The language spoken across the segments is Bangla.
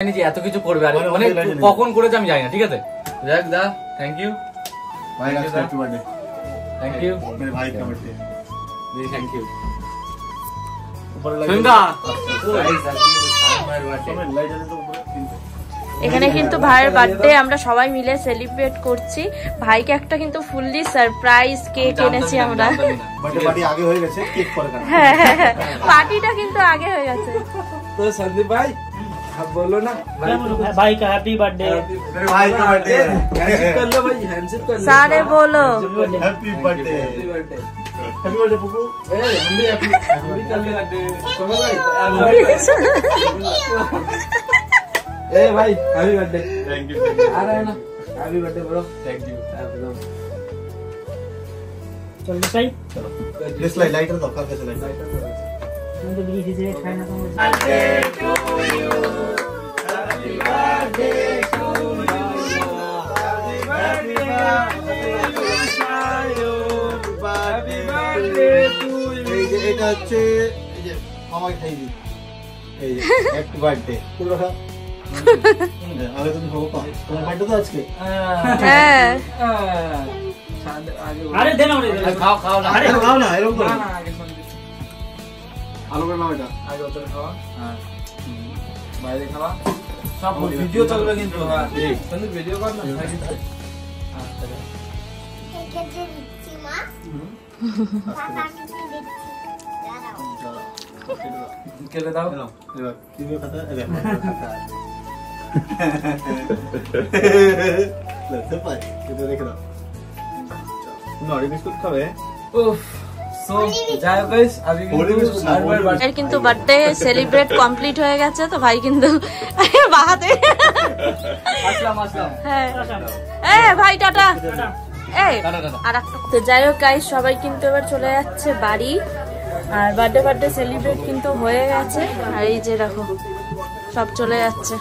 যে এত কিছু করবে আর মানে কখন করেছে আমি জানি না। ঠিক আছে দেখ দা, থ্যাংক ইউ भाई आज हैप्पी बर्थडे। थैंक यू मेरे भाई का बर्थडे जी, थैंक यू ऊपर सुंदा এখানে কিন্তু ভাইয়ের বার্থডে আমরা সবাই মিলে সেলিব্রেট করছি। ভাইকে একটা কিন্তু ফুললি সারপ্রাইজ কেক এনেছি আমরা। बर्थडे पार्टी आगे हो গেছে, কেক পরে কাটবো। হ্যাঁ পার্টিটা কিন্তু আগে হয়ে গেছে। तो संदीप भाई अब बोलो ना भाई का हैप्पी बर्थडे। मेरे भाई का बर्थडे है, हैंडशेक कर लो भाई, हैंडशेक कर लो सारे बोलो happy birthday. Happy birthday happy birthday Pupu. ए हम भी हैप्पी कर ले बर्थडे सुनो भाई। ए भाई हैप्पी बर्थडे। थैंक यू आ रहा है ना, happy birthday bro, thank you. चल सही चलो दिस लाइटर दो, कर कैसे लाइटर मैं तो बीच से खाना तो birthday to you, happy birthday to you, happy birthday to you. এই যে এটা হচ্ছে এই যে আমাকে খাই দি, এই যে হ্যাপি বার্থডে পুরো খা। আরে তুমি খাবো তো, তোমার বার্থডে তো আজকে। হ্যাঁ अरे देना उन्हें खाओ खाओ ना, আরে খাও না এরকম ना করো ना आगे सुन আলো করে নাও এটা। आगे उतर खाओ। हां বাইরে খাওয়া সব ভিডিও চলবে কিন্তু। হ্যাঁ संदीप ভিডিও কর না। हां চলো কেটে দিচ্ছি মা। টাটা কিছু দিচ্ছি দাঁড়াও। কেটে দাও। এবার তুমি খাতা এলে খাতা লাগতে পারে এটা রেখে দাও। নরি বিস্কুট খাবে? উফ সো যাই গাইস আমি কিন্তু সার্ভার এর কিন্তু বার্থডে সেলিব্রেট কমপ্লিট হয়ে গেছে। তো ভাই কিন্তু বাহাতে আসলাম হ্যাঁ এ ভাই টাটা এই টাটা টাটা। আর একটা তো যাই হোক গাইস সবাই কিন্তু এবার চলে যাচ্ছে বাড়ি। আর বার্থডে সেলিব্রেট কিন্তু হয়ে গেছে। আর এই যে দেখো সব চলে যাচ্ছে।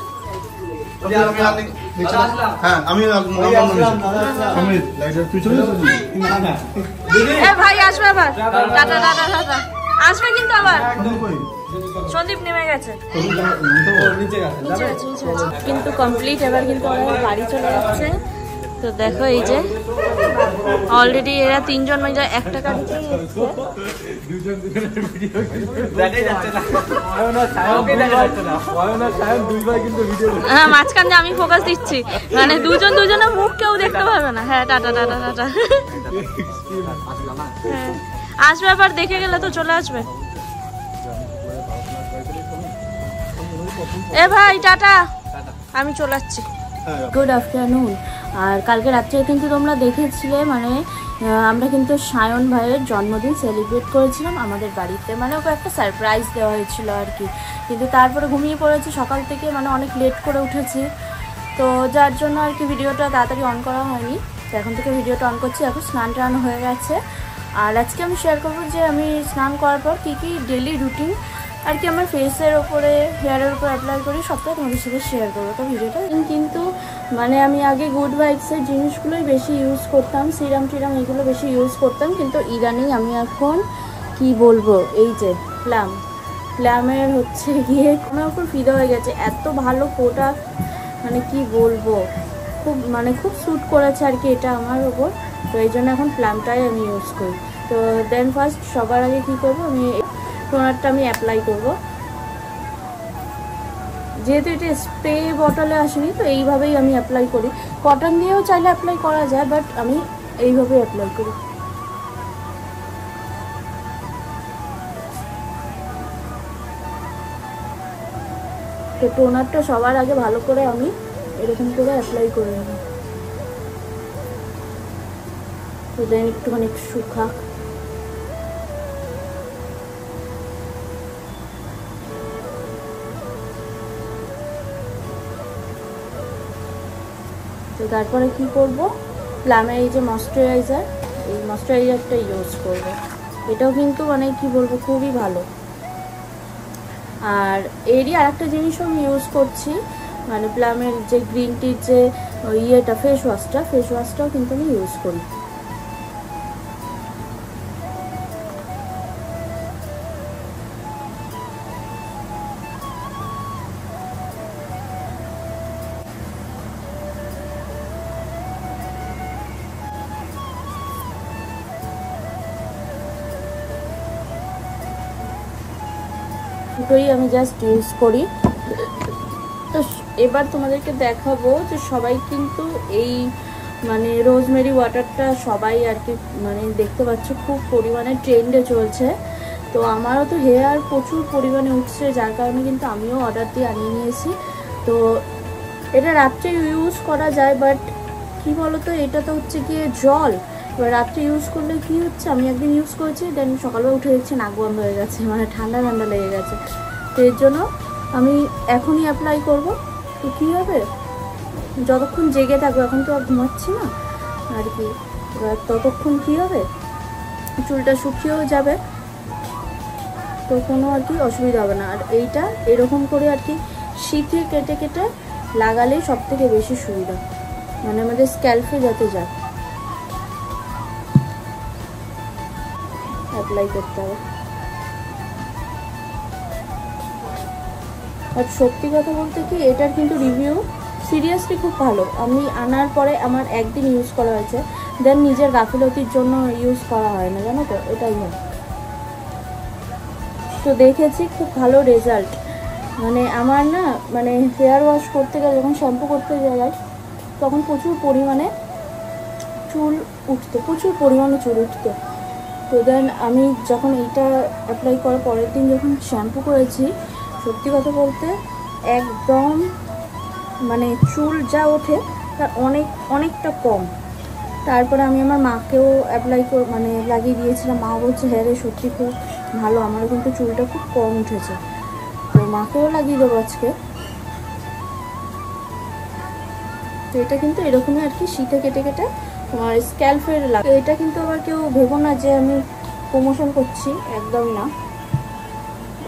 হ্যাঁ আমি সমীর লাইটার তুই চলে যাচ্ছিস না না এ ভাই আসবে আবার, টাটা টাটা টাটা আসবে কিন্তু আবার। সন্দীপ নেমে গেছে নিচে গেছে নিচে আছে, নিচে আছে। কিন্তু কমপ্লিট এবার কিন্তু ওরা বাড়ি চলে যাচ্ছে। তো দেখো এই যে অলরেডি এরা তিনজন মিলে একটা গাড়িতেই এসছে। দেখাই যাচ্ছে না ওনা ছায়াকে দেখা যাচ্ছে না ওনা ছায়া দুইবার কিন্তু ভিডিও হ্যাঁ মাঝখানে আমি ফোকাস দিচ্ছি, মানে দুজনের মুখ কেউ দেখতে পারবে না। হ্যাঁ টাটা টাটা টাটা হ্যাঁ আসবে আবার, দেখে গেলে তো চলে আসবে। এ ভাই টাটা, আমি চলে যাচ্ছি। Good afternoon. আর কালকে রাত্রে কিন্তু তোমরা দেখেছিলে মানে আমরা কিন্তু সায়ন ভাইয়ের জন্মদিন সেলিব্রেট করেছিলাম আমাদের বাড়িতে, মানে ওকে একটা সারপ্রাইজ দেওয়া হয়েছিল আর কি। কিন্তু তারপরে ঘুমিয়ে পড়েছি সকাল থেকে, মানে অনেক লেট করে উঠেছি, তো যার জন্য আর কি ভিডিওটা তাড়াতাড়ি অন করা হয়নি। তো এখন থেকে ভিডিওটা অন করছি। এখন স্নান টান হয়ে গেছে। আর আজকে আমি শেয়ার করবো যে আমি স্নান করার পর কী কী ডেলি রুটিন আর কি আমার ফেসের ওপরে হেয়ারের উপর অ্যাপ্লাই করি সবটাই তোমাদের সাথে শেয়ার করবো। তো ভিডিওটা কিন্তু মানে আমি আগে গুড ভাইবসের জিনিসগুলোই বেশি ইউজ করতাম, সিরাম টিরাম এগুলো বেশি ইউজ করতাম। কিন্তু ইদানিং আমি এখন কি বলবো এই যে প্লামের হচ্ছে গিয়ে আমার উপর ফিদা হয়ে গেছে। এত ভালো প্রোডাক্ট মানে কি বলবো, খুব স্যুট করেছে আর কি এটা আমার ওপর। তো এই জন্য এখন প্লামটাই আমি ইউজ করি। তো দেন ফার্স্ট সবার আগে কী করবো, আমি টোনারটা আমি অ্যাপ্লাই করবো। যেহেতু এটা স্প্রে বটলে আসেনি তো এইভাবেই আমি অ্যাপ্লাই করি। কটন দিয়েও চাইলে অ্যাপ্লাই করা যায়, বাট আমি এইভাবেই অ্যাপ্লাই করি। তো টোনারটা সবার আগে ভালো করে আমি এরকম করে অ্যাপ্লাই করে নেব। তো দেন একটুখানি শুকা তো তারপরে কি করব, প্লামের এই যে ময়শ্চারাইজার, এই ময়শ্চারাইজারটা ইউজ করব। এটাও কিন্তু মানে কি বলবো খুবই ভালো। আর এরই আরেকটা জিনিসও আমি ইউজ করছি, মানে প্লামের যে গ্রিন টির যে ইয়েটা ফেস ওয়াশটাও কিন্তু আমি ইউজ করি। দুটোই আমি জাস্ট ইউজ করি। তো এবার তোমাদেরকে দেখাবো যে সবাই কিন্তু এই মানে রোজমেরি ওয়াটারটা সবাই আর কি মানে দেখতে পাচ্ছ খুব পরিমাণে ট্রেন্ডে চলছে। তো আমারও তো হেয়ার প্রচুর পরিমাণে উঠছে, যার কারণে কিন্তু আমিও অর্ডার দিয়ে আনিয়ে নিয়েছি। তো এটা রাত্রে ইউজ করা যায়, বাট কি বলতো এটা তো হচ্ছে গিয়ে জল, এবার রাত্রে ইউজ করলে কি হচ্ছে, আমি একদিন ইউজ করেছি দেন সকালবেলা উঠে দেখছি নাক বন্ধ হয়ে গেছে, মানে ঠান্ডা ঠান্ডা লেগে গেছে। তো এর জন্য আমি এখনই অ্যাপ্লাই করব। তো কী হবে, যতক্ষণ জেগে থাকবো, এখন তো আর ঘুমাচ্ছি না আর কি, এবার ততক্ষণ কী হবে চুলটা শুকিয়েও যাবে, তো কোনো আর কি অসুবিধা হবে না। আর এইটা এরকম করে আর কি শীতে কেটে কেটে লাগালেই সব থেকে বেশি সুবিধা, মানে আমাদের স্ক্যাল্পে যাতে যায় অ্যাপ্লাই করতে হবে। আর সত্যি কথা বলতে কি এটার কিন্তু রিভিউ সিরিয়াসলি খুব ভালো। আমি আনার পরে আমার একদিন ইউজ করা হয়েছে, দেন নিজের গাফিলতির জন্য ইউজ করা হয় না, জানো তো, এটাই হয়। তো দেখেছি খুব ভালো রেজাল্ট, মানে আমার না মানে হেয়ার ওয়াশ করতে গেলে যখন শ্যাম্পু করতে যাই তখন প্রচুর পরিমাণে চুল উঠতো, প্রচুর পরিমাণে চুল উঠতো। তো দেন আমি যখন এইটা অ্যাপ্লাই করার পরের দিন যখন শ্যাম্পু করেছি, সত্যি কথা বলতে একদম মানে চুল যা ওঠে তার অনেকটা কম। তারপরে আমি আমার মাকেও মানে লাগিয়ে দিয়েছিলাম, মা বলছে হ্যাঁ রে সত্যি খুব ভালো, আমারও কিন্তু চুলটা খুব কম উঠেছে। তো মাকেও লাগিয়ে দেবো আজকে। তো এটা কিন্তু এরকমই আর কি শীতে কেটে কেটে তোমার স্ক্যাল্পের লাগে। এটা কিন্তু আবার কেউ ভেবো না যে আমি প্রমোশন করছি, একদমই না,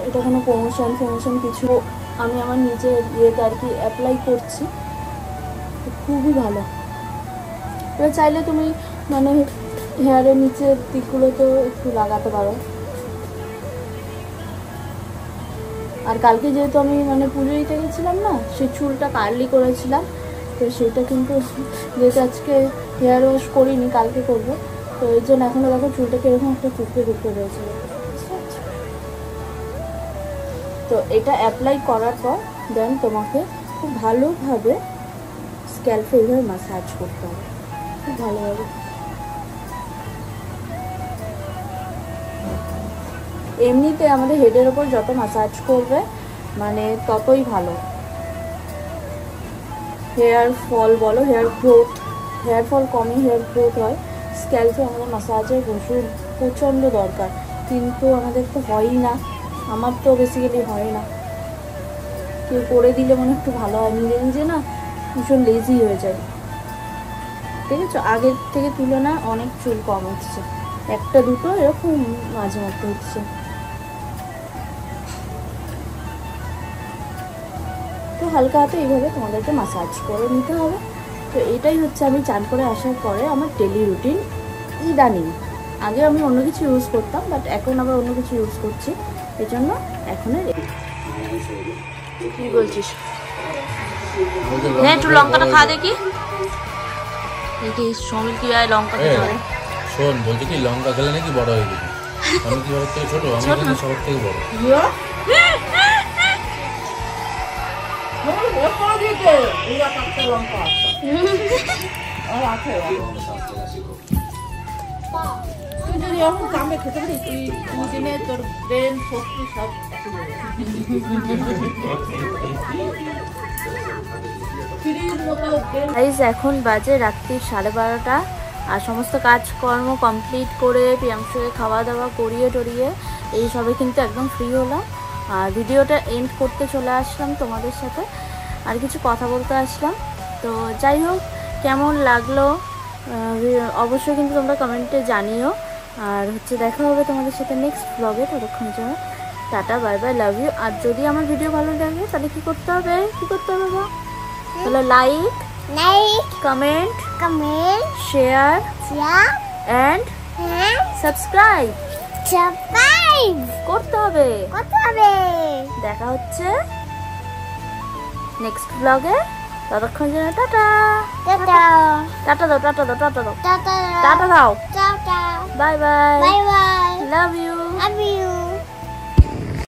এটা কোনো প্রমোশন কিছু, আমি আমার নিজের ইয়েতে আর কি অ্যাপ্লাই করছি, খুবই ভালো। এবার চাইলে তুমি মানে হেয়ারের নিচের দিকগুলোতেও একটু লাগাতে পারো। আর কালকে যেহেতু আমি মানে পুজো দিতে গেছিলাম না, সেই চুলটা কার্লি করেছিলাম, তো সেটা কিন্তু যেহেতু আজকে হেয়ার ওয়াশ করিনি, কালকে করবো, তো এই জন্য এখনও দেখো চুলটাকে এরকম একটা টুকরে রয়েছে। তো এটা অ্যাপ্লাই করার পর দেন তোমাকে খুব ভালোভাবে স্ক্যাল্পে এইভাবে ম্যাসাজ করতে হবে, খুব ভালোভাবে। এমনিতে আমাদের হেডের ওপর যত ম্যাসাজ করবে মানে ততই ভালো, হেয়ার ফল বলো, হেয়ার ফল কমই হেয়ার গ্রোথ হয়। স্ক্যাল্পে আমাদের ম্যাসাজের প্রচণ্ড দরকার, কিন্তু আমাদের তো হয়ই না, আমার তো বেসিক্যালি হয় না। কেউ করে দিলে মনে একটু ভালো হয়, নিজে না ভীষণ লেজি হয়ে যায়। ঠিক আছে, আগের থেকে তুলনা অনেক চুল কম হচ্ছে, একটা দুটো এরকম মাঝে মধ্যে হচ্ছে। তো হালকা হাতে এইভাবে তোমাদেরকে ম্যাসাজ করে নিতে হবে। তো এটাই হচ্ছে আমি চান করে আসার পরে আমার ডেলি রুটিন ইদানিং। আগে আমি অন্য কিছু ইউজ করতাম, বাট এখন আবার অন্য কিছু ইউজ করছি, এই জন্য এখন কি বলছিস, হ্যাঁ একটু লঙ্কাটা খা দেখি, দেখি সমীর কি আর লঙ্কা খেতে পারে। শোন, বলছি কি লঙ্কা খেলে নাকি বড় হয়ে গেছে, আমি কি সবার থেকে ছোট, আমি কিন্তু সবার থেকে বড়। তুই যদি এখন কামড়ে খেতে পারিস তুই দিনে তোর ব্রেন শক্তি সব এখন বাজে রাত্রি 12:30 আর সমস্ত কাজকর্ম কমপ্লিট করে পিয়াংশুকে খাওয়া দাওয়া করিয়ে টরিয়ে এই সবে কিন্তু একদম ফ্রি হলাম। আর ভিডিওটা এন্ড করতে চলে আসলাম তোমাদের সাথে, আর কিছু কথা বলতে আসলাম। তো যাই হোক, কেমন লাগলো অবশ্যই কিন্তু তোমরা কমেন্টে জানিও। আর হচ্ছে দেখা হবে তোমাদের সাথে নেক্সট ব্লগে, ততক্ষণের জন্য ta ta, bye bye, love you. আর যদি আমার ভিডিও ভালো লাগে তাহলে কি করতে হবে বা তাহলে like comment share and subscribe করতে হবে। দেখা হচ্ছে নেক্সট ব্লগে, ততক্ষণ জন্য টাটা দাও, বাই বাই, লাভ ইউ।